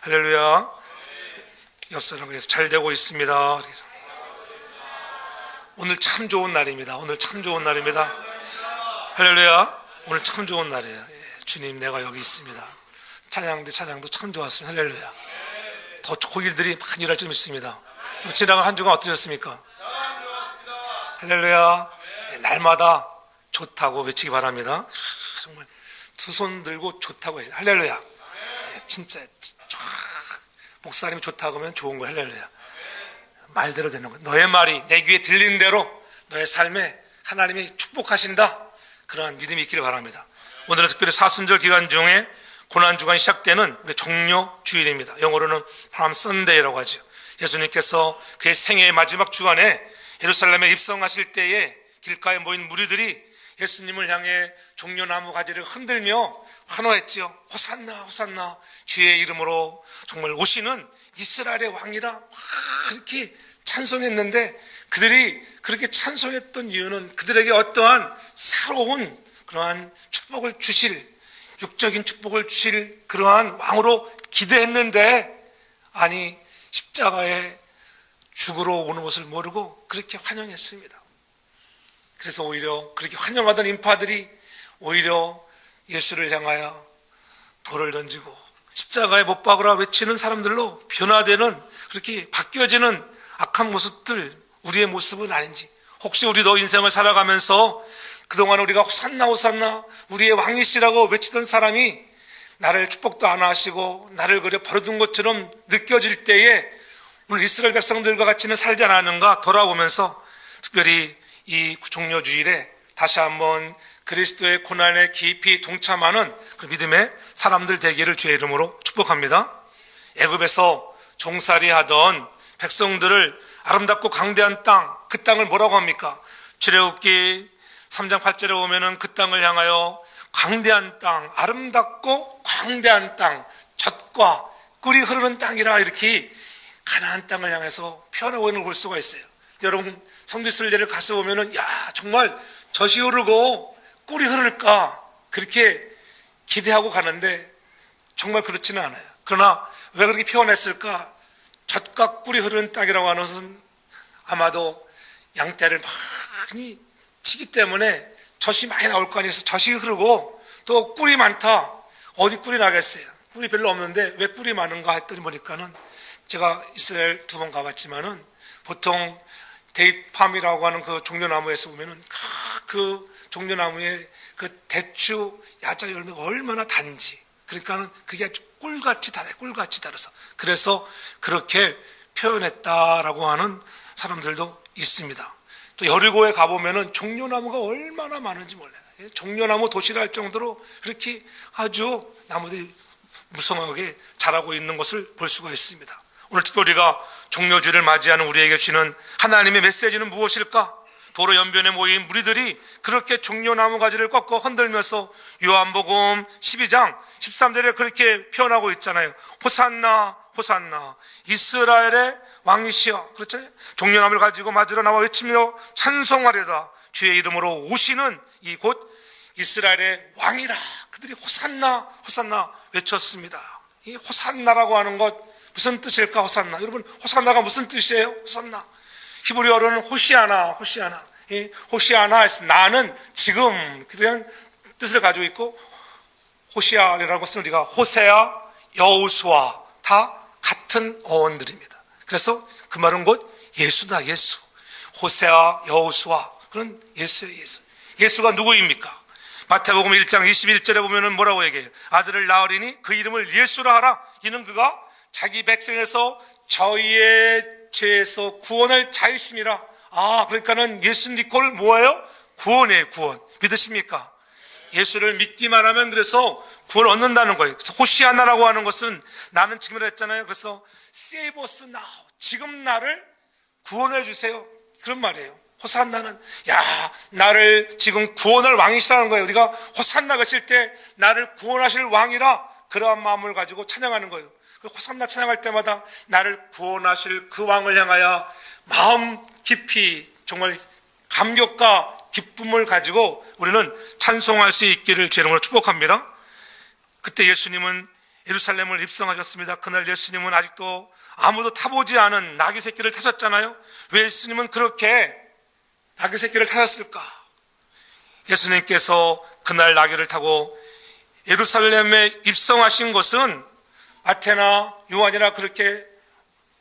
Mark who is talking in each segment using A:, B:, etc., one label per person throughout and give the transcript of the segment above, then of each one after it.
A: 할렐루야. 옆 사람에게서 잘 되고 있습니다. 오늘 참 좋은 날입니다. 오늘 참 좋은 날입니다. 할렐루야. 오늘 참 좋은 날이에요. 주님, 내가 여기 있습니다. 찬양도 참 좋았습니다. 할렐루야. 더 좋은 일들이 많이 일어날 좀 있습니다. 지나간 한 주간 어떠셨습니까? 할렐루야. 날마다 좋다고 외치기 바랍니다. 정말 두 손 들고 좋다고 해요. 할렐루야. 진짜 목사님이 좋다고 하면 좋은 거예요. 할렐루야. 말대로 되는 거예요. 너의 말이 내 귀에 들리는 대로 너의 삶에 하나님이 축복하신다, 그러한 믿음이 있기를 바랍니다. 오늘은 특별히 사순절 기간 중에 고난주간이 시작되는 우리 종료 주일입니다. 영어로는 palm Sunday라고 하죠. 예수님께서 그의 생애의 마지막 주간에 예루살렘에 입성하실 때에 길가에 모인 무리들이 예수님을 향해 종려나무 가지를 흔들며 환호했지요. 호산나 호산나, 주의 이름으로 정말 오시는 이스라엘의 왕이라 막 이렇게 찬송했는데, 그들이 그렇게 찬송했던 이유는 그들에게 어떠한 새로운 그러한 축복을 주실, 육적인 축복을 주실 그러한 왕으로 기대했는데, 아니 십자가에 죽으러 오는 것을 모르고 그렇게 환영했습니다. 그래서 오히려 그렇게 환영하던 인파들이 오히려 예수를 향하여 돌을 던지고 십자가에 못 박으라 외치는 사람들로 변화되는, 그렇게 바뀌어지는 악한 모습들, 우리의 모습은 아닌지, 혹시 우리도 인생을 살아가면서 그동안 우리가 호산나 호산나 우리의 왕이시라고 외치던 사람이 나를 축복도 안 하시고 나를 그려 버려둔 것처럼 느껴질 때에 오늘 이스라엘 백성들과 같이는 살지 않았는가 돌아보면서, 특별히 이 종료주일에 다시 한번 그리스도의 고난에 깊이 동참하는 그 믿음의 사람들 되기를 주의 이름으로 축복합니다. 애굽에서 종살이 하던 백성들을 아름답고 강대한 땅, 그 땅을 뭐라고 합니까? 출애굽기 3장 8절에 보면은 그 땅을 향하여 광대한 땅, 아름답고 광대한 땅, 젖과 꿀이 흐르는 땅이라 이렇게 가나안 땅을 향해서 표현하고 있는 걸 볼 수가 있어요. 여러분 성지순례를 가서 보면은 야, 정말 젖이 흐르고 꿀이 흐를까 그렇게 기대하고 가는데 정말 그렇지는 않아요. 그러나 왜 그렇게 표현했을까? 젖과 꿀이 흐르는 땅이라고 하는 것은 아마도 양떼를 많이 치기 때문에 젖이 많이 나올 거 아니에요. 젖이 흐르고 또 꿀이 많다. 어디 꿀이 나겠어요? 꿀이 별로 없는데 왜 꿀이 많은가 했더니 보니까는, 제가 이스라엘 2번 가봤지만은 보통 데이팜이라고 하는 그 종려나무에서 보면은 그 종려나무에 그 대추 야자 열매가 얼마나 단지, 그러니까는 그게 아주 꿀같이 달아요. 꿀같이 달아서 그래서 그렇게 표현했다라고 하는 사람들도 있습니다. 또 여리고에 가보면은 종려나무가 얼마나 많은지 몰라요. 종려나무 도시라 할 정도로 그렇게 아주 나무들이 무성하게 자라고 있는 것을 볼 수가 있습니다. 오늘 특별히 우리가 종료주를 맞이하는 우리에게 주시는 하나님의 메시지는 무엇일까? 도로 연변에 모인 무리들이 그렇게 종려나무 가지를 꺾어 흔들면서 요한복음 12장 13절에 그렇게 표현하고 있잖아요. 호산나 호산나 이스라엘의 왕이시여, 그렇잖아요. 종려나무를 가지고 맞으러 나와 외치며 찬송하려다 주의 이름으로 오시는 이 곧 이스라엘의 왕이라 그들이 호산나 호산나 외쳤습니다. 이 호산나라고 하는 것 무슨 뜻일까? 호산나, 여러분 호산나가 무슨 뜻이에요? 호산나 히브리어로는 호시아나, 호시아나. 이 호시아나에서 나는 지금, 그런 뜻을 가지고 있고, 호시아라는 것은 우리가 호세아, 여호수아 다 같은 어원들입니다. 그래서 그 말은 곧 예수다, 예수. 호세아, 여호수아, 그런 예수예요, 예수. 예수가 누구입니까? 마태복음 1장 21절에 보면은 뭐라고 얘기해요? 아들을 낳으리니 그 이름을 예수라 하라. 이는 그가 자기 백성에서 저희의 죄에서 구원할 자이심이라. 아, 그러니까는 예수 니콜 뭐예요? 구원이에요, 구원. 믿으십니까? 예수를 믿기만 하면 그래서 구원을 얻는다는 거예요. 그래서 호시아나라고 하는 것은 나는 지금이라 했잖아요. 그래서 save us now, 지금 나를 구원해 주세요, 그런 말이에요. 호산나는 야, 나를 지금 구원할 왕이시라는 거예요. 우리가 호산나 외칠 때 나를 구원하실 왕이라 그러한 마음을 가지고 찬양하는 거예요. 호산나 찬양할 때마다 나를 구원하실 그 왕을 향하여 마음 깊이 정말 감격과 기쁨을 가지고 우리는 찬송할 수 있기를 제 이름으로 축복합니다. 그때 예수님은 예루살렘을 입성하셨습니다. 그날 예수님은 아직도 아무도 타보지 않은 나귀 새끼를 타셨잖아요. 왜 예수님은 그렇게 나귀 새끼를 타셨을까? 예수님께서 그날 나귀를 타고 예루살렘에 입성하신 것은 마태나 요한이나 그렇게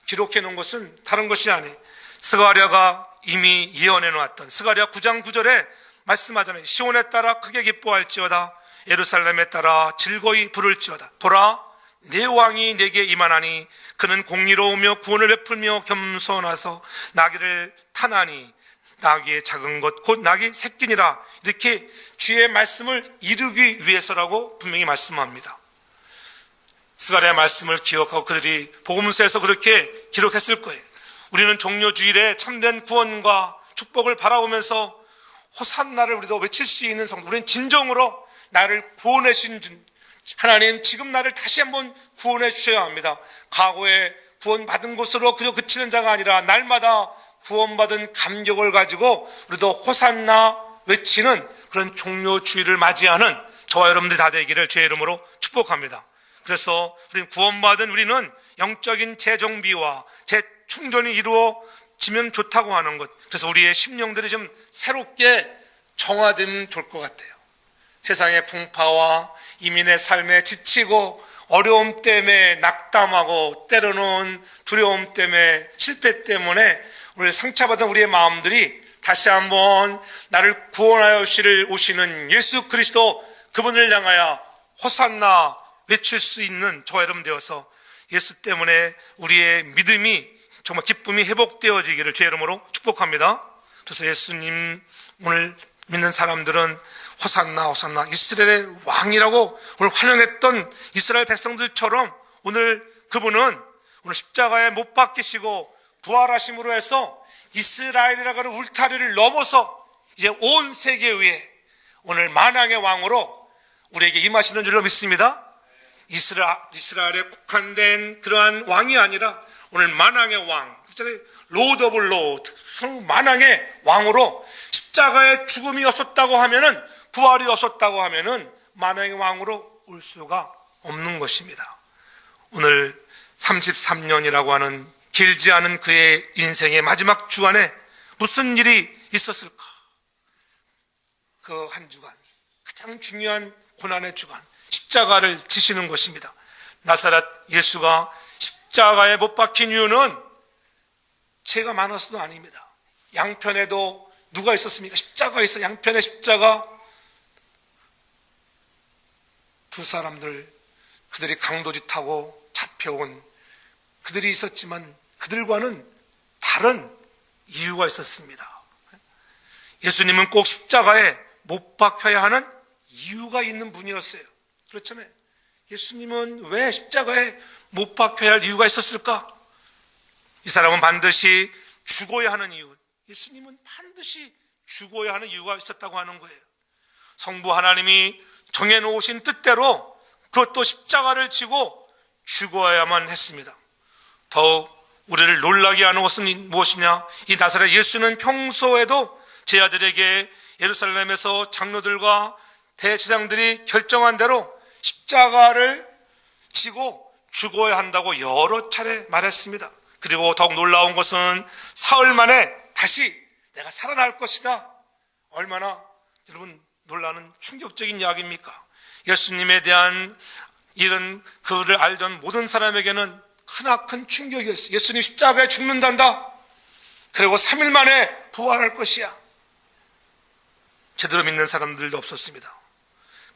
A: 기록해 놓은 것은 다른 것이 아니, 스가랴가 이미 예언해 놓았던 스가랴 9장 9절에 말씀하잖아요. 시온에 따라 크게 기뻐할지어다, 예루살렘에 따라 즐거이 부를지어다. 보라, 내 왕이 내게 임하나니 그는 공의로우며 구원을 베풀며 겸손하서 나귀를 타나니 나귀의 작은 것 곧 나귀 새끼니라. 이렇게 주의 말씀을 이루기 위해서라고 분명히 말씀합니다. 스가랴의 말씀을 기억하고 그들이 복음서에서 그렇게 기록했을 거예요. 우리는 종료주일에 참된 구원과 축복을 바라보면서 호산나를 우리도 외칠 수 있는 성도, 우리는 진정으로 나를 구원해 주신 하나님, 지금 나를 다시 한번 구원해 주셔야 합니다. 과거에 구원받은 것으로 그저 그치는 자가 아니라 날마다 구원받은 감격을 가지고 우리도 호산나 외치는 그런 종료주일을 맞이하는 저와 여러분들이 다 되기를 주의 이름으로 축복합니다. 그래서 우리는 구원받은 우리는 영적인 재정비와 재충전이 이루어지면 좋다고 하는 것, 그래서 우리의 심령들이 좀 새롭게 정화되면 좋을 것 같아요. 세상의 풍파와 이민의 삶에 지치고 어려움 때문에 낙담하고 때로는 두려움 때문에 실패 때문에 우리 상처받은 우리의 마음들이 다시 한번 나를 구원하여 오시는 예수 그리스도, 그분을 향하여 호산나 외칠 수 있는 저와 여러분 되어서 예수 때문에 우리의 믿음이 정말 기쁨이 회복되어지기를 주의 이름으로 축복합니다. 그래서 예수님 오늘 믿는 사람들은 호산나 호산나, 이스라엘의 왕이라고 오늘 환영했던 이스라엘 백성들처럼 오늘 그분은 오늘 십자가에 못 박히시고 부활하심으로 해서 이스라엘이라고 하는 울타리를 넘어서 이제 온 세계 위에 오늘 만왕의 왕으로 우리에게 임하시는 줄로 믿습니다. 이스라엘에 국한된 그러한 왕이 아니라 오늘 만왕의 왕, 로드 오브 로드, 만왕의 왕으로 십자가의 죽음이 없었다고 하면은, 부활이 없었다고 하면은 만왕의 왕으로 올 수가 없는 것입니다. 오늘 33년이라고 하는 길지 않은 그의 인생의 마지막 주간에 무슨 일이 있었을까? 그 한 주간, 가장 중요한 고난의 주간, 십자가를 지시는 것입니다. 나사렛 예수가 십자가에 못 박힌 이유는 죄가 많아서도 아닙니다. 양편에도 누가 있었습니까? 십자가 있어. 양편에 십자가, 두 사람들, 그들이 강도짓 하고 잡혀온 그들이 있었지만 그들과는 다른 이유가 있었습니다. 예수님은 꼭 십자가에 못 박혀야 하는 이유가 있는 분이었어요. 그렇잖아요. 예수님은 왜 십자가에 못 박혀야 할 이유가 있었을까? 이 사람은 반드시 죽어야 하는 이유, 예수님은 반드시 죽어야 하는 이유가 있었다고 하는 거예요. 성부 하나님이 정해놓으신 뜻대로 그것도 십자가를 지고 죽어야만 했습니다. 더욱 우리를 놀라게 하는 것은 무엇이냐? 이 나사렛 예수는 평소에도 제 아들에게 예루살렘에서 장로들과 대제사장들이 결정한 대로 십자가를 지고 죽어야 한다고 여러 차례 말했습니다. 그리고 더욱 놀라운 것은 사흘 만에 다시 내가 살아날 것이다. 얼마나 여러분 놀라는 충격적인 이야기입니까? 예수님에 대한 이런 그를 알던 모든 사람에게는 크나큰 충격이었어요. 예수님 십자가에 죽는단다. 그리고 3일 만에 부활할 것이야. 제대로 믿는 사람들도 없었습니다.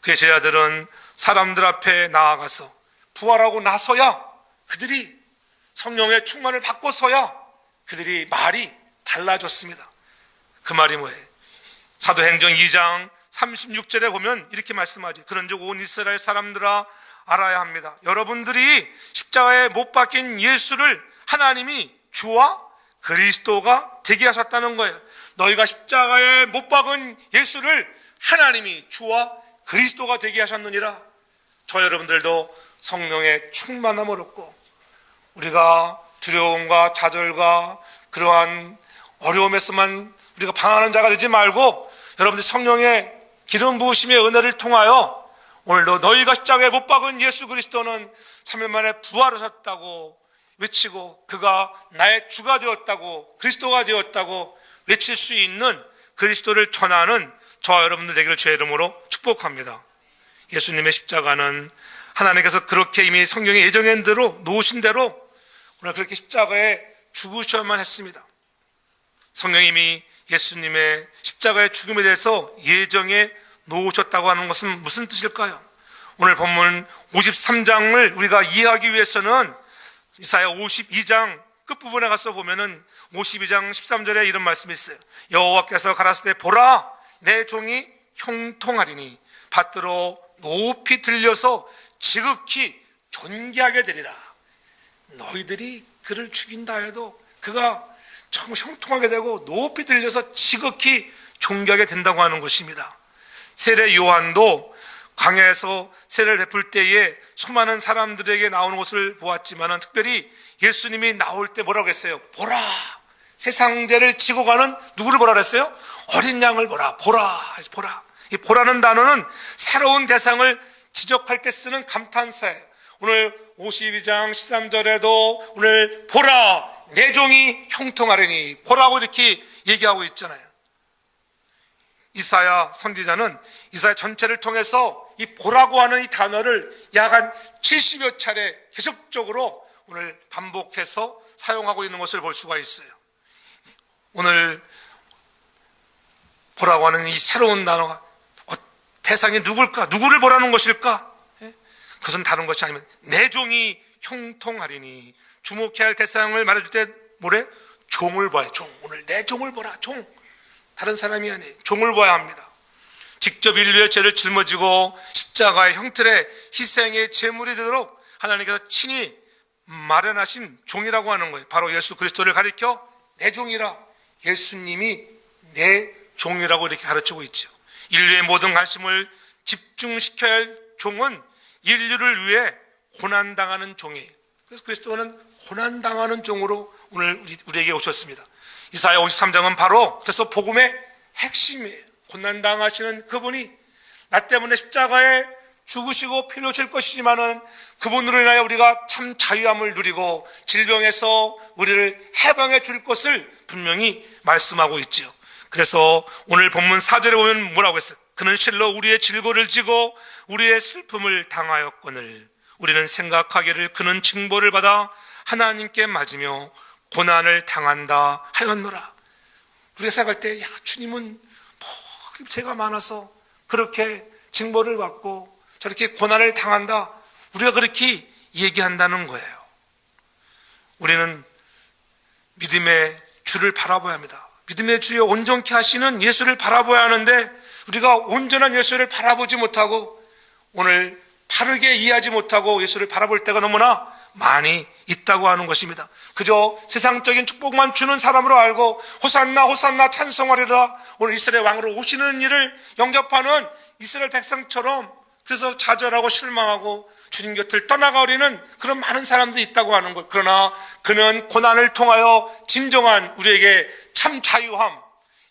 A: 그의 제자들은 사람들 앞에 나아가서 부활하고 나서야, 그들이 성령의 충만을 받고서야 그들이 말이 달라졌습니다. 그 말이 뭐예요? 사도행전 2장 36절에 보면 이렇게 말씀하죠. 그런즉 온 이스라엘 사람들아 알아야 합니다. 여러분들이 십자가에 못 박힌 예수를 하나님이 주와 그리스도가 되게 하셨다는 거예요. 너희가 십자가에 못 박은 예수를 하나님이 주와 그리스도가 되게 하셨느니라. 저 여러분들도 성령의 충만함을 얻고 우리가 두려움과 좌절과 그러한 어려움에서만 우리가 방황하는 자가 되지 말고 여러분들 성령의 기름 부으심의 은혜를 통하여 오늘도 너희가 십자가에 못 박은 예수 그리스도는 3일 만에 부활하셨다고 외치고 그가 나의 주가 되었다고, 그리스도가 되었다고 외칠 수 있는 그리스도를 전하는 저와 여러분들 되기를 주의 이름으로 축복합니다. 예수님의 십자가는 하나님께서 그렇게 이미 성경에 예정한 대로 놓으신 대로 오늘 그렇게 십자가에 죽으셔야만 했습니다. 성경이 이미 예수님의 십자가의 죽음에 대해서 예정에 놓으셨다고 하는 것은 무슨 뜻일까요? 오늘 본문 53장을 우리가 이해하기 위해서는 이사야 52장 끝부분에 가서 보면은 52장 13절에 이런 말씀이 있어요. 여호와께서 가라사대 보라, 내 종이 형통하리니 밭으로 높이 들려서 지극히 존귀하게 되리라. 너희들이 그를 죽인다 해도 그가 참 형통하게 되고 높이 들려서 지극히 존귀하게 된다고 하는 것입니다. 세례 요한도 광야에서 세례를 베풀 때에 수많은 사람들에게 나오는 것을 보았지만 특별히 예수님이 나올 때 뭐라고 했어요? 보라, 세상 죄를 지고 가는 누구를 보라 그랬어요? 어린 양을 보라, 보라, 보라. 이 보라는 단어는 새로운 대상을 지적할 때 쓰는 감탄사예요. 오늘 52장 13절에도 오늘 보라, 내 종이 형통하리니 보라고 이렇게 얘기하고 있잖아요. 이사야 선지자는 이사야 전체를 통해서 이 보라고 하는 이 단어를 약 한 70여 차례 계속적으로 오늘 반복해서 사용하고 있는 것을 볼 수가 있어요. 오늘 보라고 하는 이 새로운 단어가 대상이 누굴까? 누구를 보라는 것일까? 그것은 다른 것이 아니면 내 종이 형통하리니, 주목해야 할 대상을 말해줄 때 뭐래? 종을 봐야. 종. 오늘 내 종을 보라. 종. 다른 사람이 아니에요. 종을 봐야 합니다. 직접 인류의 죄를 짊어지고 십자가의 형틀에 희생의 제물이 되도록 하나님께서 친히 마련하신 종이라고 하는 거예요. 바로 예수 그리스도를 가리켜 내 종이라, 예수님이 내 종이라고 이렇게 가르치고 있죠. 인류의 모든 관심을 집중시켜야 할 종은 인류를 위해 고난당하는 종이에요. 그래서 그리스도는 고난당하는 종으로 오늘 우리에게 오셨습니다. 이사야 53장은 바로 그래서 복음의 핵심이에요. 고난당하시는 그분이 나 때문에 십자가에 죽으시고 피를 흘릴 것이지만은 그분으로 인하여 우리가 참 자유함을 누리고 질병에서 우리를 해방해 줄 것을 분명히 말씀하고 있죠. 그래서 오늘 본문 4절에 보면 뭐라고 했어요? 그는 실로 우리의 질고를 지고 우리의 슬픔을 당하였거늘 우리는 생각하기를 그는 징벌을 받아 하나님께 맞으며 고난을 당한다 하였노라. 우리가 생각할 때 야, 주님은 뭐 죄가 많아서 그렇게 징벌을 받고 저렇게 고난을 당한다, 우리가 그렇게 얘기한다는 거예요. 우리는 믿음의 주를 바라봐야 합니다. 믿음의 주여 온전케 하시는 예수를 바라봐야 하는데 우리가 온전한 예수를 바라보지 못하고 오늘 바르게 이해하지 못하고 예수를 바라볼 때가 너무나 많이 있다고 하는 것입니다. 그저 세상적인 축복만 주는 사람으로 알고 호산나 호산나 찬송하리라, 오늘 이스라엘 왕으로 오시는 일을 영접하는 이스라엘 백성처럼 그래서 좌절하고 실망하고 주님 곁을 떠나가버리는 그런 많은 사람들이 있다고 하는 것. 그러나 그는 고난을 통하여 진정한 우리에게 참 자유함,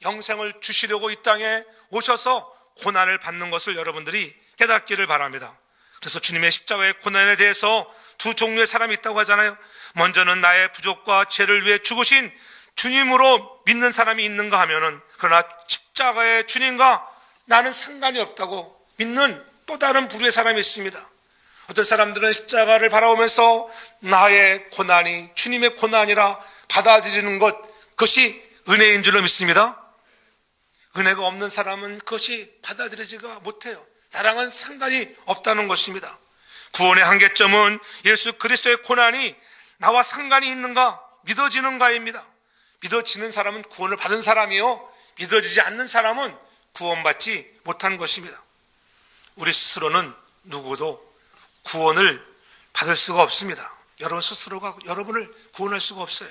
A: 영생을 주시려고 이 땅에 오셔서 고난을 받는 것을 여러분들이 깨닫기를 바랍니다. 그래서 주님의 십자가의 고난에 대해서 두 종류의 사람이 있다고 하잖아요. 먼저는 나의 부족과 죄를 위해 죽으신 주님으로 믿는 사람이 있는가 하면은, 그러나 십자가의 주님과 나는 상관이 없다고 믿는 또 다른 부류의 사람이 있습니다. 어떤 사람들은 십자가를 바라보면서 나의 고난이 주님의 고난이라 받아들이는 것, 그것이 은혜인 줄로 믿습니다. 은혜가 없는 사람은 그것이 받아들이지가 못해요. 나랑은 상관이 없다는 것입니다. 구원의 한계점은 예수 그리스도의 고난이 나와 상관이 있는가, 믿어지는가입니다. 믿어지는 사람은 구원을 받은 사람이요, 믿어지지 않는 사람은 구원받지 못한 것입니다. 우리 스스로는 누구도 구원을 받을 수가 없습니다. 여러분 스스로가 여러분을 구원할 수가 없어요.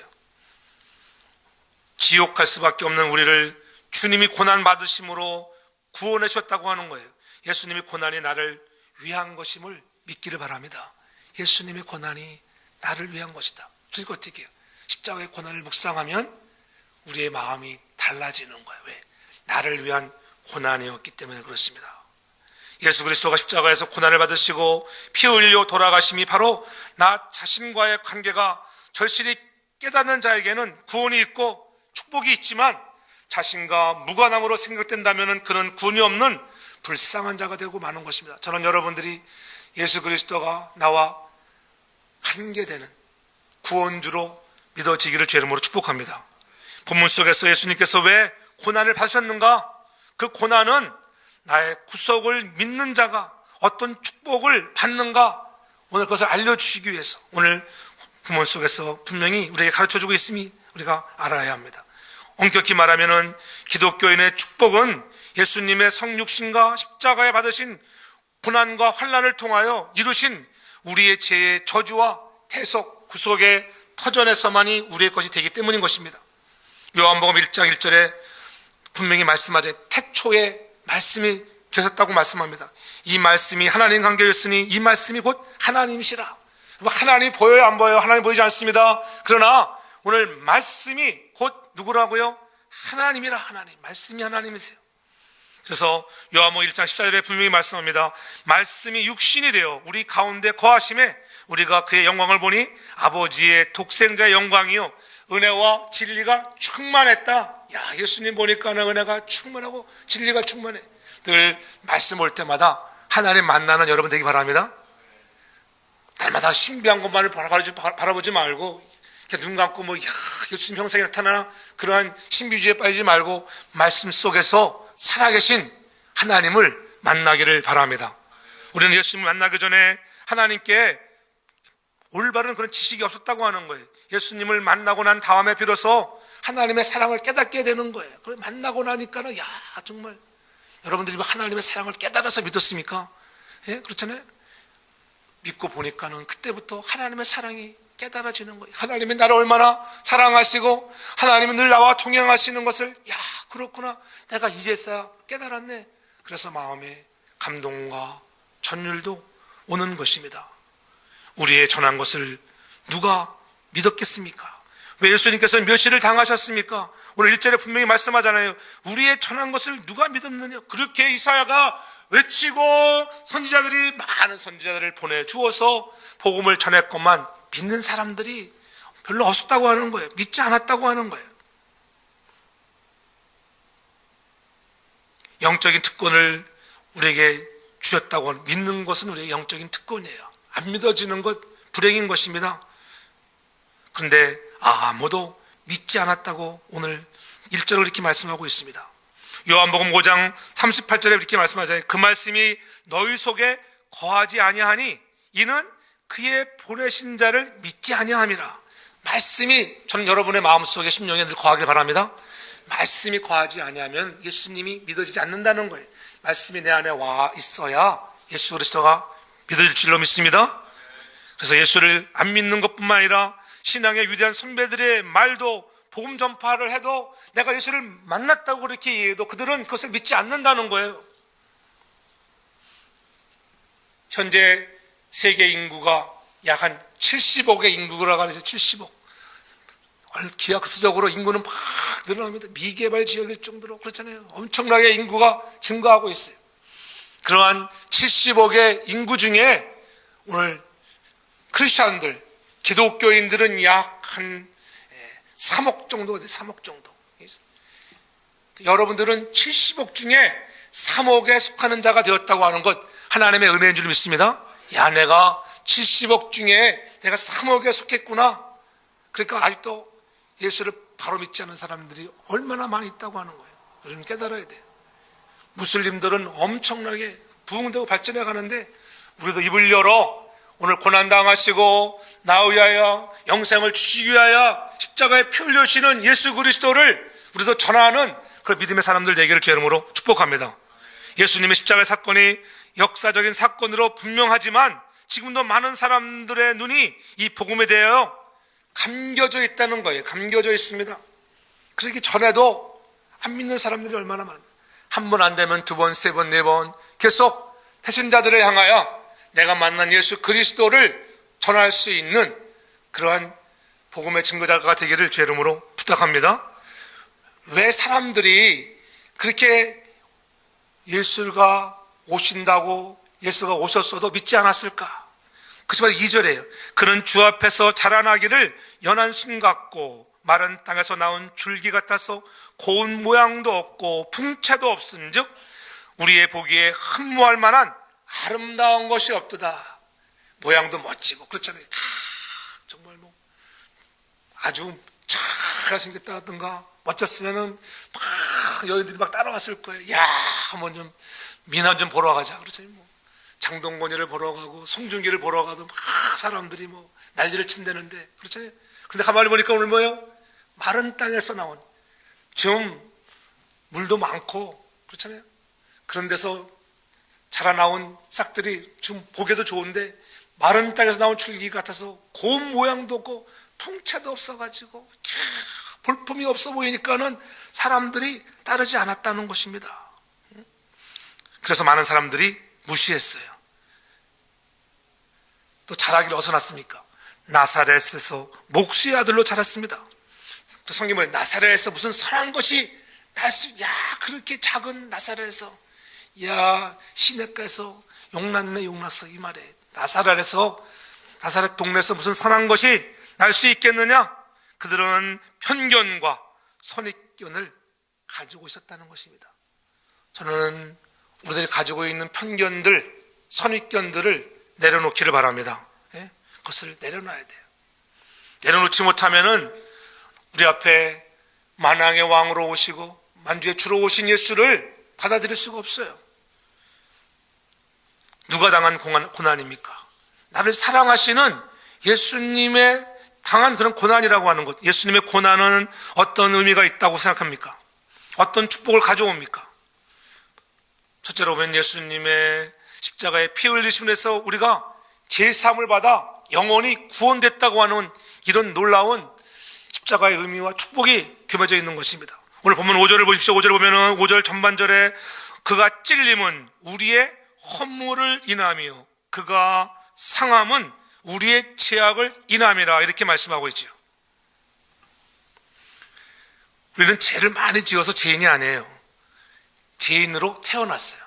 A: 지옥 갈 수밖에 없는 우리를 주님이 고난 받으심으로 구원해 주셨다고 하는 거예요. 예수님의 고난이 나를 위한 것임을 믿기를 바랍니다. 예수님의 고난이 나를 위한 것이다. 그리고 어떻게 해요? 십자가의 고난을 묵상하면 우리의 마음이 달라지는 거예요. 왜? 나를 위한 고난이었기 때문에 그렇습니다. 예수 그리스도가 십자가에서 고난을 받으시고 피 흘려 돌아가심이 바로 나 자신과의 관계가 절실히 깨닫는 자에게는 구원이 있고 축복이 있지만, 자신과 무관함으로 생각된다면 그는 구원이 없는 불쌍한 자가 되고 마는 것입니다. 저는 여러분들이 예수 그리스도가 나와 관계되는 구원주로 믿어지기를 주의 이름으로 축복합니다. 본문 속에서 예수님께서 왜 고난을 받으셨는가? 그 고난은 나의 구속을 믿는 자가 어떤 축복을 받는가, 오늘 그것을 알려주시기 위해서 오늘 본문 속에서 분명히 우리에게 가르쳐주고 있음이 우리가 알아야 합니다. 엄격히 말하면 기독교인의 축복은 예수님의 성육신과 십자가에 받으신 고난과 환난을 통하여 이루신 우리의 죄의 저주와 대속, 구속의 터전에서만이 우리의 것이 되기 때문인 것입니다. 요한복음 1장 1절에 분명히 말씀하죠. 태초에 말씀이 되셨다고 말씀합니다. 이 말씀이 하나님 관계였으니 이 말씀이 곧 하나님이시라. 하나님이 보여요, 안 보여요? 하나님 보이지 않습니다. 그러나 오늘 말씀이 곧 누구라고요? 하나님이라. 하나님, 말씀이 하나님이세요. 그래서 요한복음 1장 14절에 분명히 말씀합니다. 말씀이 육신이 되어 우리 가운데 거하심에 우리가 그의 영광을 보니 아버지의 독생자의 영광이요 은혜와 진리가 충만했다. 야, 예수님 보니까는 은혜가 충만하고 진리가 충만해. 늘 말씀 올 때마다 하나님 만나는 여러분 되기 바랍니다. 날마다 신비한 것만을 바라보지 말고 눈 감고 예수님 형상이 나타나나 그러한 신비주의에 빠지지 말고 말씀 속에서 살아계신 하나님을 만나기를 바랍니다. 우리는 예수님을 만나기 전에 하나님께 올바른 그런 지식이 없었다고 하는 거예요. 예수님을 만나고 난 다음에 비로소 하나님의 사랑을 깨닫게 되는 거예요. 그래 만나고 나니까는 정말 여러분들이 하나님의 사랑을 깨달아서 믿었습니까? 예, 그렇잖아요. 믿고 보니까는 그때부터 하나님의 사랑이 깨달아지는 거예요. 하나님이 나를 얼마나 사랑하시고 하나님은 늘 나와 동행하시는 것을 그렇구나, 내가 이제서야 깨달았네. 그래서 마음에 감동과 전율도 오는 것입니다. 우리의 전한 것을 누가 믿었겠습니까? 왜 예수님께서는 멸시를 당하셨습니까? 오늘 1절에 분명히 말씀하잖아요. 우리의 전한 것을 누가 믿었느냐. 그렇게 이사야가 외치고 많은 선지자들을 보내주어서 복음을 전했건만 믿는 사람들이 별로 없었다고 하는 거예요. 믿지 않았다고 하는 거예요. 영적인 특권을 우리에게 주셨다고 믿는 것은 우리의 영적인 특권이에요. 안 믿어지는 것 불행인 것입니다. 그런데 아무도 믿지 않았다고 오늘 1절을 이렇게 말씀하고 있습니다. 요한복음 5장 38절에 이렇게 말씀하잖아요. 그 말씀이 너희 속에 거하지 아니하니 이는 그의 보내신 자를 믿지 아니함이라. 말씀이 저는 여러분의 마음속에 심령에 늘 거하길 바랍니다. 말씀이 거하지 아니하면 예수님이 믿어지지 않는다는 거예요. 말씀이 내 안에 와 있어야 예수 그리스도가 믿을 줄로 믿습니다. 그래서 예수를 안 믿는 것뿐만 아니라 신앙의 위대한 선배들의 말도 복음 전파를 해도 내가 예수를 만났다고 그렇게 얘기해도 그들은 그것을 믿지 않는다는 거예요. 현재 세계 인구가 약 한 70억의 인구라고 하죠. 70억. 기하급수적으로 인구는 막 늘어납니다. 미개발 지역일 정도로 그렇잖아요. 엄청나게 인구가 증가하고 있어요. 그러한 70억의 인구 중에 오늘 크리스찬들, 기독교인들은 약 한 3억 정도, 3억 정도. 여러분들은 70억 중에 3억에 속하는 자가 되었다고 하는 것, 하나님의 은혜인 줄 믿습니다. 내가 70억 중에 내가 3억에 속했구나. 그러니까 아직도 예수를 바로 믿지 않는 사람들이 얼마나 많이 있다고 하는 거예요. 우리는 깨달아야 돼요. 무슬림들은 엄청나게 부흥되고 발전해 가는데 우리도 입을 열어 오늘 고난당하시고 나 위하여 영생을 주시기 위하여 십자가에 피 흘리시는 예수 그리스도를 우리도 전하는 그런 믿음의 사람들 되기를 주의 이름으로 축복합니다. 예수님의 십자가의 사건이 역사적인 사건으로 분명하지만 지금도 많은 사람들의 눈이 이 복음에 대하여 감겨져 있다는 거예요. 감겨져 있습니다. 그렇기 전에도 안 믿는 사람들이 얼마나 많은데, 한 번 안 되면 두 번, 세 번, 네 번 계속 태신자들을 향하여 내가 만난 예수 그리스도를 전할 수 있는 그러한 복음의 증거자가 되기를 주의 이름으로 부탁합니다. 왜 사람들이 그렇게 예수가 오신다고 예수가 오셨어도 믿지 않았을까? 그렇지만 2절에요. 그는 주 앞에서 자라나기를 연한 순 같고 마른 땅에서 나온 줄기 같아서 고운 모양도 없고 풍채도 없은즉 우리의 보기에 흠모할 만한 아름다운 것이 없도다. 모양도 멋지고 그렇잖아요. 정말 뭐 아주 잘 생겼다든가 멋졌으면은 막 여인들이 막 따라왔을 거예요. 야, 한번 좀 미남 좀 보러 가자. 그렇잖아요. 뭐 장동건이를 보러 가고 송중기를 보러 가도 막 사람들이 뭐 난리를 친다는데 그렇잖아요. 근데 가만히 보니까 오늘 뭐예요? 마른 땅에서 나온 좀 물도 많고 그렇잖아요. 그런 데서 자라나온 싹들이 좀 보기도 좋은데 마른 땅에서 나온 줄기 같아서 고운 모양도 없고 풍채도 없어가지고 볼품이 없어 보이니까는 사람들이 따르지 않았다는 것입니다. 그래서 많은 사람들이 무시했어요. 또 자라기를 어디서 났습니까? 나사렛에서 목수의 아들로 자랐습니다. 성경에 나사렛에서 무슨 선한 것이 야, 그렇게 작은 나사렛에서, 야, 시냇가에서 용났네 용났어 이 말에. 나사렛 동네에서 무슨 선한 것이 날 수 있겠느냐? 그들은 편견과 선입견을 가지고 있었다는 것입니다. 저는 우리들이 가지고 있는 편견들, 선입견들을 내려놓기를 바랍니다. 예? 그것을 내려놔야 돼요. 내려놓지 못하면은 우리 앞에 만왕의 왕으로 오시고 만주의 주로 오신 예수를 받아들일 수가 없어요. 누가 당한 고난입니까? 나를 사랑하시는 예수님의 당한 그런 고난이라고 하는 것. 예수님의 고난은 어떤 의미가 있다고 생각합니까? 어떤 축복을 가져옵니까? 첫째로 보면 예수님의 십자가의 피 흘리심에서 우리가 제3을 받아 영원히 구원됐다고 하는 이런 놀라운 십자가의 의미와 축복이 겸해져 있는 것입니다. 오늘 보면 5절을 보십시오. 5절을 보면은 5절 전반절에 그가 찔림은 우리의 허물을 인하며 그가 상함은 우리의 죄악을 인함이라 이렇게 말씀하고 있죠. 우리는 죄를 많이 지어서 죄인이 아니에요. 죄인으로 태어났어요.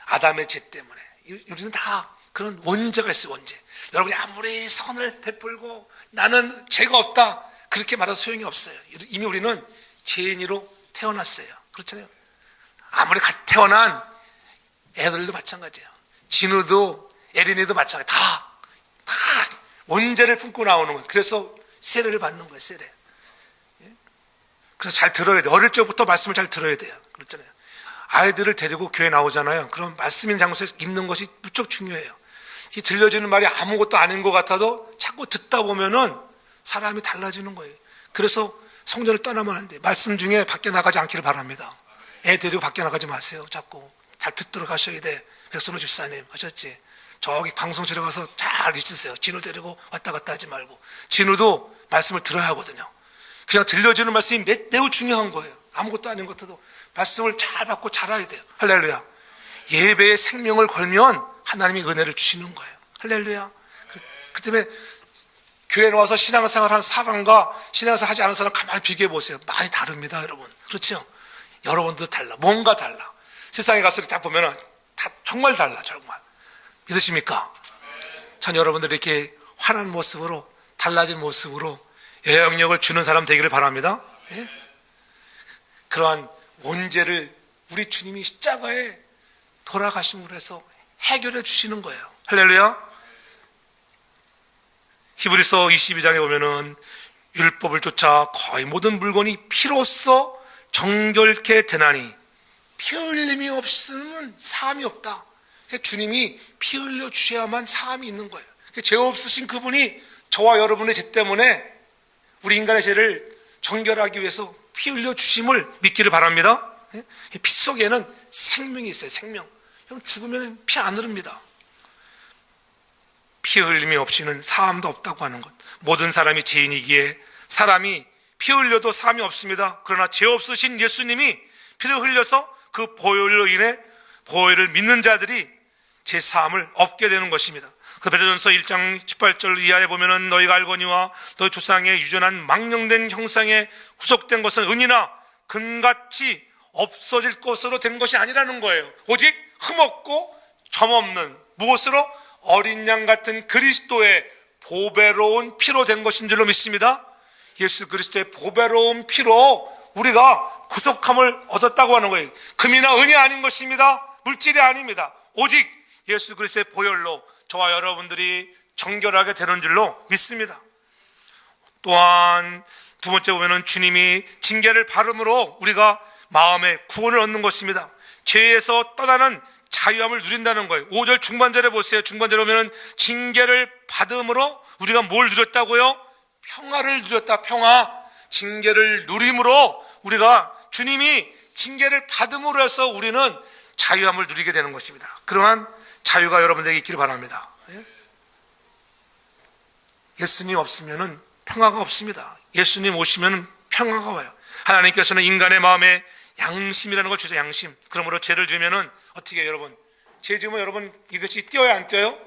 A: 아담의 죄 때문에. 우리는 다 그런 원죄가 있어요. 원죄. 여러분이 아무리 선을 베풀고 나는 죄가 없다 그렇게 말해도 소용이 없어요. 이미 우리는 죄인으로 태어났어요. 그렇잖아요. 아무리 갓 태어난 애들도 마찬가지예요. 진우도 에린이도 마찬가지. 다 원죄를 품고 나오는 거예요. 그래서 세례를 받는 거예요. 세례. 그래서 잘 들어야 돼요. 어릴 적부터 말씀을 잘 들어야 돼요. 그렇잖아요. 아이들을 데리고 교회 나오잖아요. 그럼 말씀 있는 장소에 있는 것이 무척 중요해요. 이 들려지는 말이 아무것도 아닌 것 같아도 자꾸 듣다 보면은 사람이 달라지는 거예요. 그래서 성전을 떠나면 안 돼요. 말씀 중에 밖에 나가지 않기를 바랍니다. 애 데리고 밖에 나가지 마세요. 자꾸 잘 듣도록 하셔야 돼. 백선호 집사님 하셨지? 저기 방송실에 가서 잘 있으세요. 진우 데리고 왔다 갔다 하지 말고. 진우도 말씀을 들어야 하거든요. 그냥 들려주는 말씀이 매우 중요한 거예요. 아무것도 아닌 것 같아도 말씀을 잘 받고 자라야 돼요. 할렐루야. 예배에 생명을 걸면 하나님이 은혜를 주시는 거예요. 할렐루야. 그 때문에 교회에 와서 신앙생활 하는 사람과 신앙생활 하지 않은 사람 가만히 비교해 보세요. 많이 다릅니다, 여러분. 그렇죠? 여러분도 달라. 뭔가 달라. 세상에 가서 딱 보면 다 정말 달라, 정말. 믿으십니까? 전 여러분들이 이렇게 환한 모습으로, 달라진 모습으로 영향력을 주는 사람 되기를 바랍니다. 예? 그러한 원죄를 우리 주님이 십자가에 돌아가심으로 해서 해결해 주시는 거예요. 할렐루야. 히브리서 22장에 보면은 율법을 쫓아 거의 모든 물건이 피로써 정결케 되나니 피 흘림이 없으면 사함이 없다. 주님이 피 흘려 주셔야만 사함이 있는 거예요. 죄 없으신 그분이 저와 여러분의 죄 때문에 우리 인간의 죄를 정결하기 위해서 피 흘려 주심을 믿기를 바랍니다. 피 속에는 생명이 있어요. 생명. 죽으면 피 안 흐릅니다. 피 흘림이 없이는 사함도 없다고 하는 것. 모든 사람이 죄인이기에 사람이 피 흘려도 사함이 없습니다. 그러나 죄 없으신 예수님이 피를 흘려서 그 보혈로 인해 보혈을 믿는 자들이 제 사함을 얻게 되는 것입니다. 그 베드로전서 1장 18절 이하에 보면은 너희가 알거니와 너희 조상의 유전한 망령된 형상에 구속된 것은 은이나 금같이 없어질 것으로 된 것이 아니라는 거예요. 오직 흠없고 점없는 무엇으로? 어린 양 같은 그리스도의 보배로운 피로 된 것인 줄로 믿습니다. 예수 그리스도의 보배로운 피로 우리가 구속함을 얻었다고 하는 거예요. 금이나 은이 아닌 것입니다. 물질이 아닙니다. 오직 예수 그리스도의 보혈로 저와 여러분들이 정결하게 되는 줄로 믿습니다. 또한 두 번째 보면은 주님이 징계를 받음으로 우리가 마음의 구원을 얻는 것입니다. 죄에서 떠나는 자유함을 누린다는 거예요. 5절 중반절에 보세요. 중반절에 보면은 징계를 받음으로 우리가 뭘 누렸다고요? 평화를 누렸다. 평화. 징계를 누림으로 우리가 주님이 징계를 받음으로 해서 우리는 자유함을 누리게 되는 것입니다. 그러한 자유가 여러분들에게 있기를 바랍니다. 예수님 없으면은 평화가 없습니다. 예수님 오시면 평화가 와요. 하나님께서는 인간의 마음에 양심이라는 걸 주죠. 양심. 그러므로 죄를 지으면은 어떻게 해요, 여러분? 죄 지으면 여러분 이것이 뛰어요, 안 뛰어요?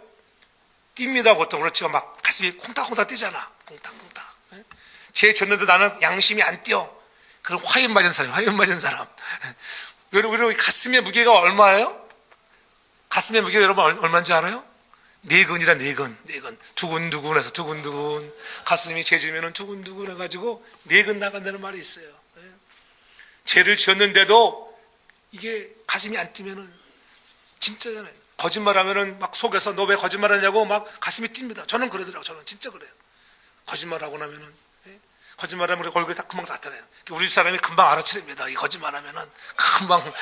A: 뜁니다. 보통 그렇죠. 막 가슴이 콩닥콩닥 뛰잖아. 콩닥콩닥. 죄 졌는데 나는 양심이 안 뛰어. 그럼 화염 맞은 사람. 여러분 가슴의 무게가 얼마예요? 가슴의 무게가 여러분 얼마인지 알아요? 네근이라 네근. 두근두근해서 두근두근. 가슴이 죄 지으면 두근두근 해가지고 네근 나간다는 말이 있어요. 죄를 지었는데도 이게 가슴이 안 뛰면은 진짜잖아요. 거짓말하면은 막 속에서 너 왜 거짓말하냐고 막 가슴이 뜁니다. 저는 그러더라고요. 저는 진짜 그래요. 거짓말하고 나면은 거짓말하면 우리 얼굴이 다 금방 나타나요. 우리 사람이 금방 알아채립니다. 이 거짓말하면은 금방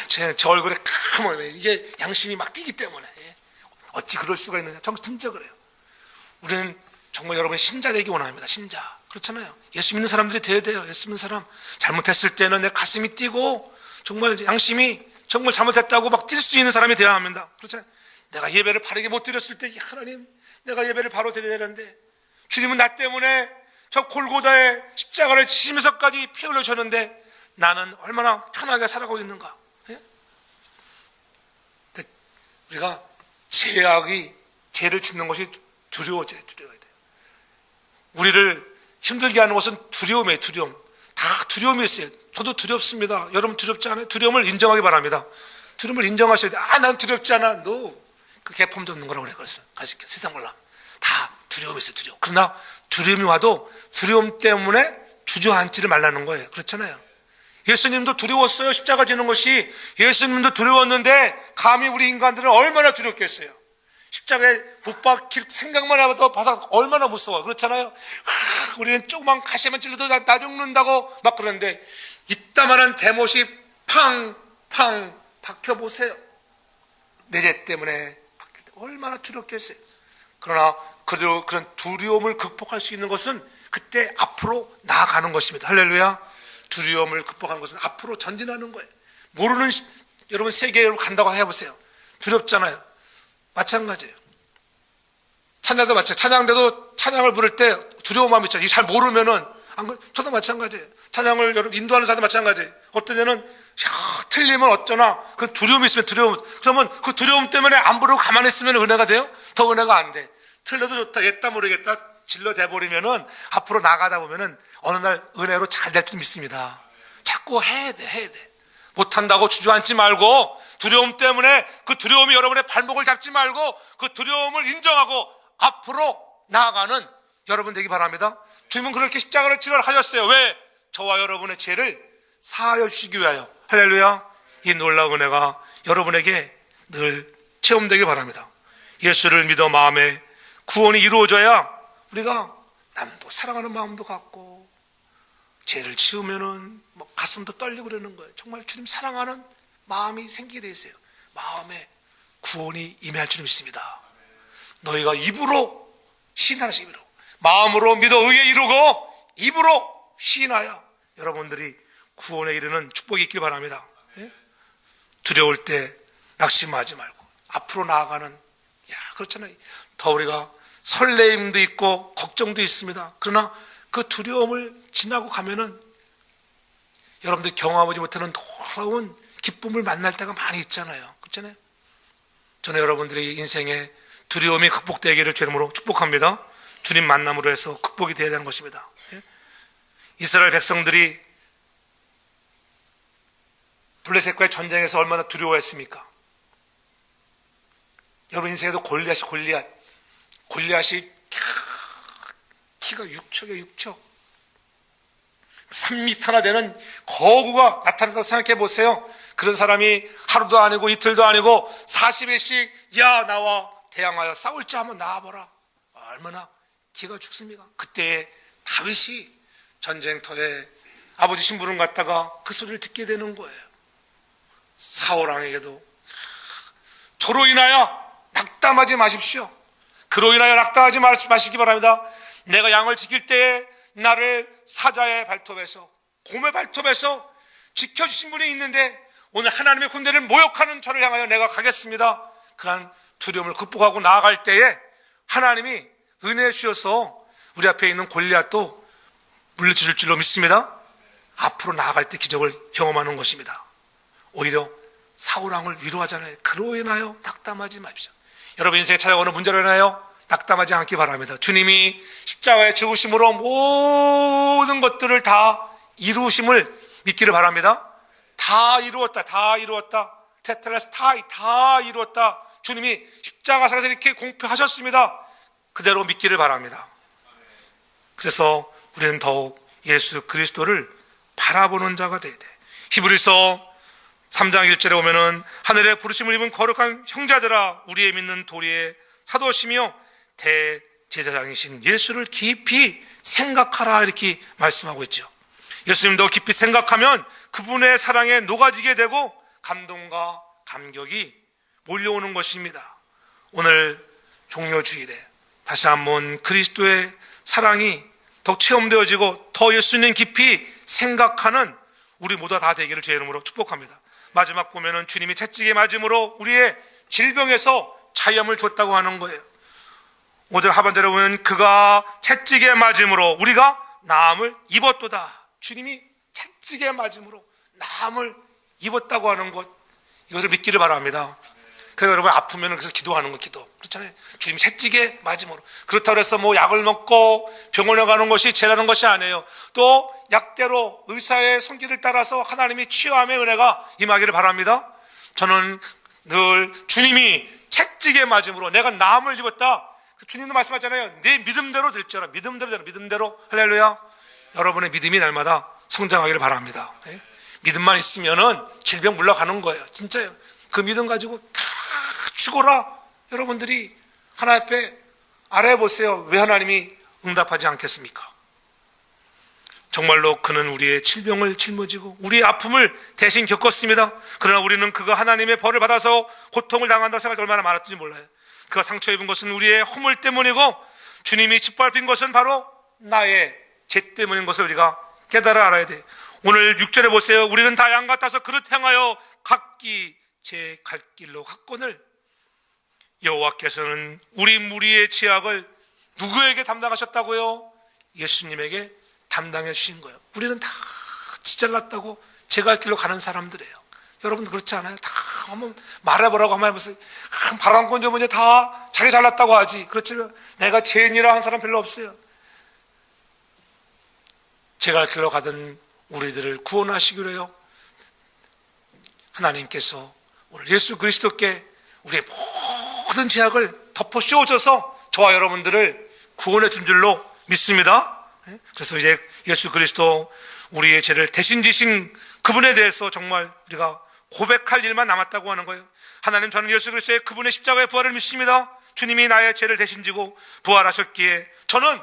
A: 제 얼굴에 금방 이게 양심이 막 뛰기 때문에 어찌 그럴 수가 있느냐. 진짜 그래요. 우리는 정말 여러분 신자 되기 원합니다. 신자. 그렇잖아요. 예수 믿는 사람들이 돼야 돼요. 예수 믿는 사람. 잘못했을 때는 내 가슴이 뛰고 정말 양심이 정말 잘못했다고 막 뛸 수 있는 사람이 되어야 합니다. 그렇잖아요. 내가 예배를 바르게 못 드렸을 때 하나님 내가 예배를 바로 드려야 되는데 주님은 나 때문에 저 골고다의 십자가를 지시면서까지 피 흘려주셨는데 나는 얼마나 편하게 살아가고 있는가. 우리가 죄를 짓는 것이 두려워야 돼요. 우리를 힘들게 하는 것은 두려움이에요. 두려움. 다 두려움이 있어요. 저도 두렵습니다. 여러분 두렵지 않아요? 두려움을 인정하기 바랍니다. 두려움을 인정하셔야 돼요. 난 두렵지 않아. 너 그 개폼 잡는 거라고 그래. 그래서 가실게. 세상 몰라. 다 두려움이 있어요. 두려움. 그러나 두려움이 와도 두려움 때문에 주저앉지를 말라는 거예요. 그렇잖아요. 예수님도 두려웠어요. 십자가 지는 것이. 예수님도 두려웠는데 감히 우리 인간들은 얼마나 두렵겠어요. 십자가에 못 박힐 생각만 해도 봐서 얼마나 무서워요. 그렇잖아요. 우리는 조그만 가시만 찔러도 나 죽는다고 막 그러는데 이따만한 대못이 팡팡 박혀보세요. 내 죄 때문에 박힐 때 얼마나 두렵겠어요. 그러나 그런 두려움을 극복할 수 있는 것은 그때 앞으로 나아가는 것입니다. 할렐루야. 두려움을 극복하는 것은 앞으로 전진하는 거예요. 모르는 여러분 세계로 간다고 해보세요. 두렵잖아요. 마찬가지예요. 찬양도 마찬가지예요. 찬양대도 찬양을 부를 때 두려운 마음이 있잖아요. 잘 모르면은 저도 마찬가지예요. 찬양을 여러분 인도하는 사람도 마찬가지예요. 어떤 데는 틀리면 어쩌나 그 두려움이 있으면 그러면 그 두려움 때문에 안 부르고 가만히 있으면 은혜가 돼요? 더 은혜가 안 돼. 틀려도 좋다. 옛다 모르겠다. 질러대버리면은 앞으로 나가다 보면은 어느 날 은혜로 잘 될 줄 믿습니다. 자꾸 해야 돼. 못한다고 주저앉지 말고 두려움 때문에 그 두려움이 여러분의 발목을 잡지 말고 그 두려움을 인정하고 앞으로 나아가는 여러분 되기 바랍니다. 주님은 그렇게 십자가를 치료하셨어요. 왜? 저와 여러분의 죄를 사하여 주시기 위하여. 할렐루야. 이 놀라운 은혜가 여러분에게 늘 체험되기 바랍니다. 예수를 믿어 마음에 구원이 이루어져야 우리가 남도 사랑하는 마음도 갖고 죄를 지으면은 가슴도 떨리고 그러는 거예요. 정말 주님 사랑하는 마음이 생기게 돼 있어요. 마음에 구원이 임할 줄 믿습니다. 너희가 입으로 시인하는 입으로 마음으로 믿어 의에 이루고 입으로 시인하여 여러분들이 구원에 이르는 축복이 있길 바랍니다. 두려울 때 낙심하지 말고 앞으로 나아가는 그렇잖아요. 더 우리가 설레임도 있고 걱정도 있습니다. 그러나 그 두려움을 지나고 가면은 여러분들 경험하지 못하는 놀라운 기쁨을 만날 때가 많이 있잖아요. 그렇잖아요. 저는 여러분들의 인생에 두려움이 극복되기를 주 이름으로 축복합니다. 주님 만남으로 해서 극복이 되어야 하는 것입니다. 이스라엘 백성들이 블레셋과의 전쟁에서 얼마나 두려워했습니까? 여러분 인생에도 골리앗이 키가 6척에 3m나 되는 거구가 나타난다고 생각해 보세요. 그런 사람이 하루도 아니고 이틀도 아니고 40일씩 야 나와 대항하여 싸울지 한번 나와보라. 얼마나 기가 죽습니까? 그때 다윗이 전쟁터에 아버지 심부름 갔다가 그 소리를 듣게 되는 거예요. 사울왕에게도 저로 인하여 낙담하지 마십시오. 그로 인하여 낙담하지 마시기 바랍니다. 내가 양을 지킬 때에 나를 사자의 발톱에서 곰의 발톱에서 지켜주신 분이 있는데 오늘 하나님의 군대를 모욕하는 저를 향하여 내가 가겠습니다. 그런 두려움을 극복하고 나아갈 때에 하나님이 은혜 주셔서 우리 앞에 있는 골리앗도 물리칠 줄로 믿습니다. 앞으로 나아갈 때 기적을 경험하는 것입니다. 오히려 사울왕을 위로하잖아요. 그로 인하여 낙담하지 마십시오. 여러분 인생에 찾아오는 문제로 인하여 낙담하지 않기 바랍니다. 주님이 십자가의 죽으심으로 모든 것들을 다 이루심을 믿기를 바랍니다. 다 이루었다. 테텔레스타이 다 이루었다. 주님이 십자가상에서 이렇게 공표하셨습니다. 그대로 믿기를 바랍니다. 그래서 우리는 더욱 예수 그리스도를 바라보는 자가 되어야 돼. 히브리서 3장 1절에 보면은 하늘의 부르심을 입은 거룩한 형제들아 우리의 믿는 도리의 사도시며 대제사장이신 예수를 깊이 생각하라 이렇게 말씀하고 있죠. 예수님도 깊이 생각하면 그분의 사랑에 녹아지게 되고 감동과 감격이 몰려오는 것입니다. 오늘 종료주일에 다시 한번 그리스도의 사랑이 더 체험되어지고 더 예수님 깊이 생각하는 우리 모두 다 되기를 주의 이름으로 축복합니다. 마지막 보면은 주님이 채찍에 맞음으로 우리의 질병에서 자유함을 줬다고 하는 거예요. 5절 하반절에 보면 그가 채찍에 맞음으로 우리가 나음을 입었도다. 주님이 채찍에 맞음으로 나음을 입었다고 하는 것, 이것을 믿기를 바랍니다. 그래서 여러분 아프면 그래서 기도하는 거 기도 그렇잖아요. 주님 채찍에 맞음으로. 그렇다고 해서 뭐 약을 먹고 병원에 가는 것이 죄라는 것이 아니에요. 또 약대로 의사의 손길을 따라서 하나님이 치유함의 은혜가 임하기를 바랍니다. 저는 늘 주님이 채찍에 맞음으로 내가 나음을 입었다. 주님도 말씀하잖아요. 내 믿음대로 될지어라. 믿음대로 할렐루야. 여러분의 믿음이 날마다 성장하기를 바랍니다. 믿음만 있으면은 질병 물러가는 거예요. 진짜요. 그 믿음 가지고 다 죽어라. 여러분들이 하나님 앞에 알아보세요. 왜 하나님이 응답하지 않겠습니까? 정말로 그는 우리의 질병을 짊어지고 우리의 아픔을 대신 겪었습니다. 그러나 우리는 그가 하나님의 벌을 받아서 고통을 당한다고 생각할 때 얼마나 많았는지 몰라요. 그가 상처 입은 것은 우리의 허물 때문이고 주님이 짓밟힌 것은 바로 나의 죄 때문인 것을 우리가 깨달아 알아야 돼. 오늘 6절에 보세요. 우리는 다 양 같아서 그릇 향하여 각기 제 갈 길로 갔거늘 여호와께서는 우리 무리의 죄악을 누구에게 담당하셨다고요? 예수님에게 담당해 주신 거예요. 우리는 다 지잘났다고 제 갈 길로 가는 사람들이에요. 여러분도 그렇지 않아요? 다 한번 말해보라고 한번 해보세요. 바람권자분이 다 자기 잘났다고 하지. 그렇지만 내가 죄인이라 한 사람 별로 없어요. 제 갈 길로 가던 우리들을 구원하시기로 해요. 하나님께서 오늘 예수 그리스도께 우리의 모든 죄악을 덮어 씌워줘서 저와 여러분들을 구원해 준 줄로 믿습니다. 그래서 이제 예수 그리스도 우리의 죄를 대신 지신 그분에 대해서 정말 우리가 고백할 일만 남았다고 하는 거예요. 하나님, 저는 예수 그리스도의 그분의 십자가의 부활을 믿습니다. 주님이 나의 죄를 대신 지고 부활하셨기에 저는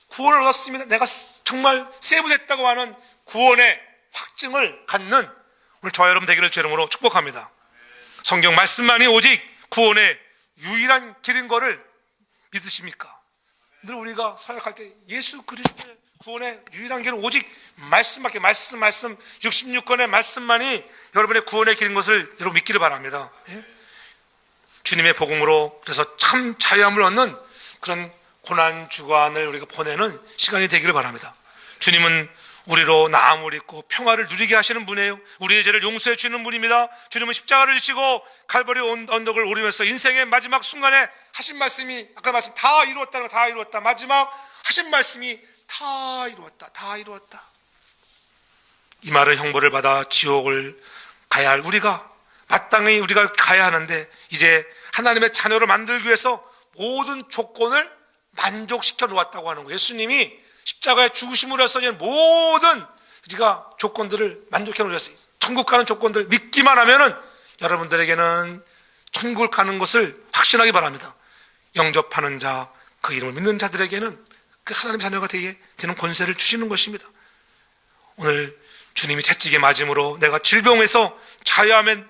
A: 구원을 얻었습니다. 내가 정말 세이브됐다고 하는 구원의 확증을 갖는 오늘 저와 여러분 되기를 주 이름으로 축복합니다. 성경 말씀만이 오직 구원의 유일한 길인 거를 믿으십니까? 늘 우리가 사역할 때 예수 그리스도의 구원의 유일한 길은 오직 말씀밖에, 말씀 66권의 말씀만이 여러분의 구원의 길인 것을 여러분 믿기를 바랍니다. 주님의 복음으로 그래서 참 자유함을 얻는 그런 고난 주간을 우리가 보내는 시간이 되기를 바랍니다. 주님은 우리로 나음을 입고 평화를 누리게 하시는 분이에요. 우리의 죄를 용서해 주시는 분입니다. 주님은 십자가를 지시고 칼바리 언덕을 오르면서 인생의 마지막 순간에 하신 말씀이, 아까 말씀 다 이루었다는 거, 다 이루었다. 마지막 하신 말씀이 다 이루었다. 이 말은 형벌을 받아 지옥을 가야 할 우리가 마땅히 우리가 가야 하는데 이제 하나님의 자녀를 만들기 위해서 모든 조건을 만족시켜 놓았다고 하는 거예요. 예수님이 십자가에 죽으심으로 해서 모든 우리가 조건들을 만족해 놓으셨어요. 천국 가는 조건들 믿기만 하면은 여러분들에게는 천국을 가는 것을 확신하기 바랍니다. 영접하는 자, 그 이름을 믿는 자들에게는 그 하나님의 자녀가 되는 권세를 주시는 것입니다. 오늘 주님이 채찍에 맞음으로 내가 질병에서 자유함에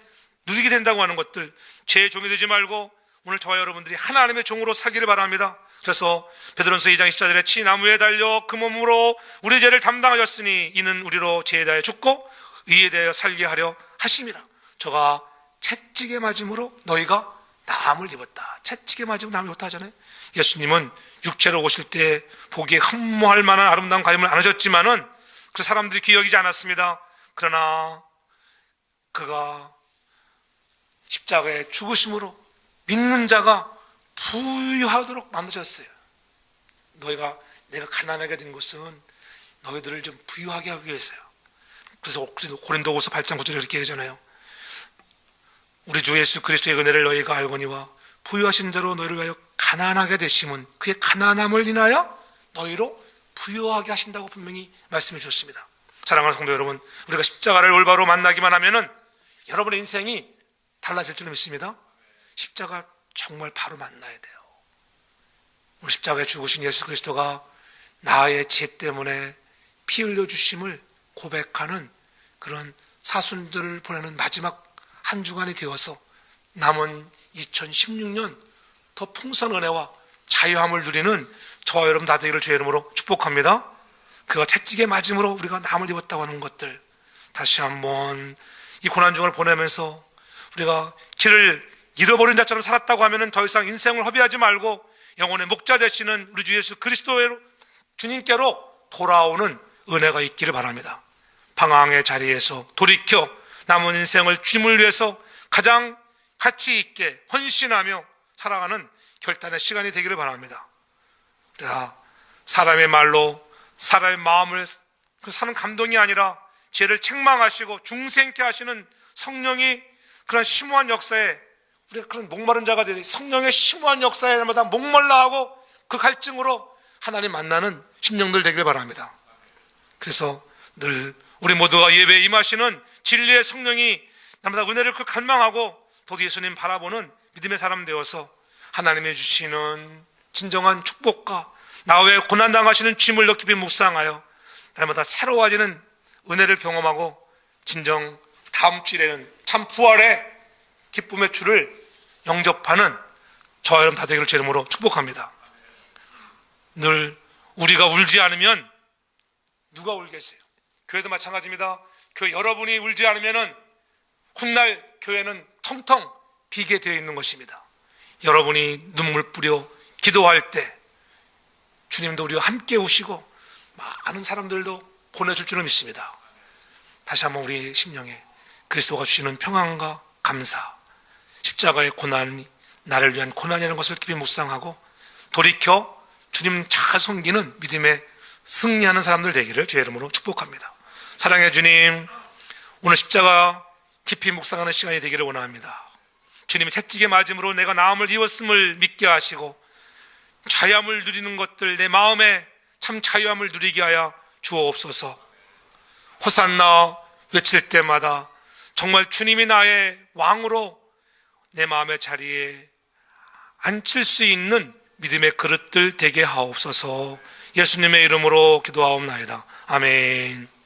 A: 누리게 된다고 하는 것들, 죄의 종이 되지 말고 오늘 저와 여러분들이 하나님의 종으로 살기를 바랍니다. 그래서 베드로전서 2장 14절에 치 나무에 달려 그 몸으로 우리 죄를 담당하셨으니 이는 우리로 죄에 대하여 죽고 의에 대하여 살게 하려 하심이라. 저가 채찍에 맞음으로 너희가 나음을 입었다. 채찍에 맞으면 나음을 입었다 하잖아요. 예수님은 육체로 오실 때 보기에 흠모할 만한 아름다운 가림을 안 하셨지만은 그 사람들이 기억이지 않았습니다. 그러나 그가 십자가에 죽으심으로 믿는 자가 부유하도록 만드셨어요. 내가 가난하게 된 것은 너희들을 좀 부유하게 하기 위해서요. 그래서 고린도후서 8장 9절에 이렇게 하잖아요. 우리 주 예수 그리스도의 은혜를 너희가 알거니와 부유하신 자로 너희를 위하여 가난하게 되심은 그의 가난함을 인하여 너희로 부유하게 하신다고 분명히 말씀해 주셨습니다. 사랑하는 성도 여러분, 우리가 십자가를 올바로 만나기만 하면은 여러분의 인생이 달라질 줄 믿습니다. 십자가 정말 바로 만나야 돼요. 오늘 십자가에 죽으신 예수 그리스도가 나의 죄 때문에 피 흘려 주심을 고백하는 그런 사순절을 보내는 마지막 한 주간이 되어서 남은 2016년 더 풍성한 은혜와 자유함을 누리는 저와 여러분 다 되기를 주의 이름으로 축복합니다. 그가 채찍에 맞음으로 우리가 남을 입었다고 하는 것들, 다시 한번 이 고난 중을 보내면서 우리가 길을 잃어버린 자처럼 살았다고 하면 더 이상 인생을 허비하지 말고 영혼의 목자 되시는 우리 주 예수 그리스도의 주님께로 돌아오는 은혜가 있기를 바랍니다. 방황의 자리에서 돌이켜 남은 인생을 주님을 위해서 가장 가치 있게 헌신하며 살아가는 결단의 시간이 되기를 바랍니다. 우리가 사람의 말로 사람의 마음을 사는 감동이 아니라 죄를 책망하시고 중생케 하시는 성령이 그런 심오한 역사에 우리가 그런 목마른 자가 되되 성령의 심오한 역사에 날마다 목말라 하고 그 갈증으로 하나님 만나는 심령들 되기를 바랍니다. 그래서 늘 우리 모두가 예배에 임하시는 진리의 성령이 날마다 은혜를 그 갈망하고 도리 예수님 바라보는 믿음의 사람 되어서 하나님이 주시는 진정한 축복과 나 외에 고난당하시는 짐을 더 깊이 묵상하여 날마다 새로워지는 은혜를 경험하고 진정 다음 주에는 참 부활의 기쁨의 주를 영접하는 저와 여러분 다 되기를 제 이름으로 축복합니다. 늘 우리가 울지 않으면 누가 울겠어요? 교회도 마찬가지입니다. 교회 여러분이 울지 않으면 훗날 교회는 텅텅 비게 되어 있는 것입니다. 여러분이 눈물 뿌려 기도할 때 주님도 우리와 함께 우시고 많은 사람들도 보내줄 줄은 믿습니다. 다시 한번 우리 심령에 그리스도가 주시는 평안과 감사, 십자가의 고난이 나를 위한 고난이라는 것을 깊이 묵상하고 돌이켜 주님 잘 섬기는 믿음에 승리하는 사람들 되기를 주의 이름으로 축복합니다. 사랑해 주님, 오늘 십자가 깊이 묵상하는 시간이 되기를 원합니다. 주님이 채찍에 맞음으로 내가 나음을 입었음을 믿게 하시고 자유함을 누리는 것들, 내 마음에 참 자유함을 누리게 하여 주옵소서. 호산나 외칠 때마다 정말 주님이 나의 왕으로 내 마음의 자리에 앉힐 수 있는 믿음의 그릇들 되게 하옵소서. 예수님의 이름으로 기도하옵나이다. 아멘.